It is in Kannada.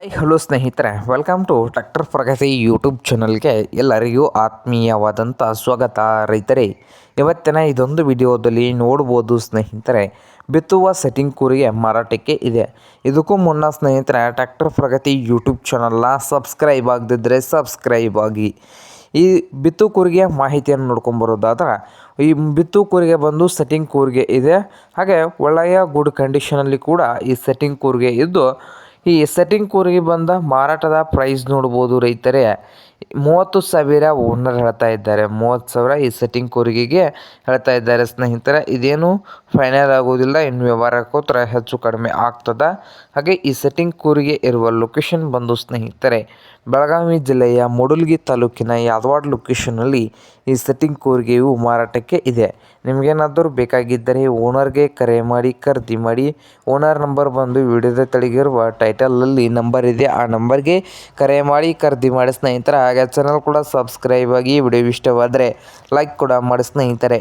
ಹಲೋ ಸ್ನೇಹಿತರೆ, welcome to tractor Pragati YouTube ಚಾನಲ್ಗೆ ಎಲ್ಲರಿಗೂ ಆತ್ಮೀಯವಾದಂಥ ಸ್ವಾಗತ. ರೈತರೇ, ಇವತ್ತಿನ ಇದೊಂದು ವಿಡಿಯೋದಲ್ಲಿ ನೋಡ್ಬೋದು ಸ್ನೇಹಿತರೆ, ಬಿತ್ತುವ ಸೆಟ್ಟಿಂಗ್ ಕೂರಿಗೆ ಮಾರಾಟಕ್ಕೆ ಇದೆ. ಇದಕ್ಕೂ ಮುನ್ನ ಸ್ನೇಹಿತರೆ, ಟ್ರ್ಯಾಕ್ಟರ್ ಪ್ರಗತಿ ಯೂಟ್ಯೂಬ್ ಚಾನಲ್ನ ಸಬ್ಸ್ಕ್ರೈಬ್ ಆಗದಿದ್ದರೆ ಸಬ್ಸ್ಕ್ರೈಬ್ ಆಗಿ. ಈ ಬಿತ್ತು ಕೂರಿಗೆಯ ಮಾಹಿತಿಯನ್ನು ನೋಡ್ಕೊಂಬರೋದಾದ್ರೆ, ಈ ಬಿತ್ತು ಕೂರಿಗೆ ಬಂದು ಸೆಟ್ಟಿಂಗ್ ಕೂರಿಗೆ ಇದೆ. ಹಾಗೆ ಒಳ್ಳೆಯ ಗುಡ್ ಕಂಡೀಷನಲ್ಲಿ ಕೂಡ ಈ ಸೆಟ್ಟಿಂಗ್ ಕೂರಿಗೆ ಇದ್ದು, ಈ ಸೆಟ್ಟಿಂಗ್ ಕೂರಿಗೆ ಬಂದ ಮಾರಾಟದ ಪ್ರೈಸ್ ನೋಡ್ಬೋದು ರೈತರೇ. 30,000 ಓನರ್ ಹೇಳ್ತಾ ಇದ್ದಾರೆ. 30,000 ಈ ಸೆಟ್ಟಿಂಗ್ ಕೂರಿಗೆಗೆ ಹೇಳ್ತಾ ಇದ್ದಾರೆ ಸ್ನೇಹಿತರೆ. ಇದೇನು ಫೈನಲ್ ಆಗೋದಿಲ್ಲ, ಇನ್ನು ವ್ಯವಹಾರಕ್ಕೋತ್ರ ಹೆಚ್ಚು ಕಡಿಮೆ ಆಗ್ತದೆ. ಹಾಗೆ ಈ ಸೆಟ್ಟಿಂಗ್ ಕೂರಿಗೆ ಇರುವ ಲೊಕೇಶನ್ ಬಂದು ಸ್ನೇಹಿತರೆ, ಬೆಳಗಾವಿ ಜಿಲ್ಲೆಯ ಮೂಡಲಗಿ ತಾಲೂಕಿನ ಯಾದವಾಡ ಲೊಕೇಶನಲ್ಲಿ ಈ ಸೆಟ್ಟಿಂಗ್ ಕೂರಿಗೆಯು ಮಾರಾಟಕ್ಕೆ ಇದೆ. ನಿಮಗೇನಾದರೂ ಬೇಕಾಗಿದ್ದರೆ ಓನರ್ಗೆ ಕರೆ ಮಾಡಿ ಖರೀದಿ ಮಾಡಿ. ಓನರ್ ನಂಬರ್ ಬಂದು ವಿಡಿಯೋದ ತೆಳಗಿರುವ ಟೈಟಲಲ್ಲಿ ನಂಬರ್ ಇದೆ, ಆ ನಂಬರ್ಗೆ ಕರೆ ಮಾಡಿ ಖರೀದಿ ಮಾಡಿ ಸ್ನೇಹಿತರೆ. ಹಾಗೆ ಚಾನಲ್ ಕೂಡ ಸಬ್ಸ್ಕ್ರೈಬ್ ಆಗಿ. ವಿಡಿಯೋ ಇಷ್ಟವಾದರೆ ಲೈಕ್ ಕೂಡ ಮಾಡಿ ಸ್ನೇಹಿತರೆ.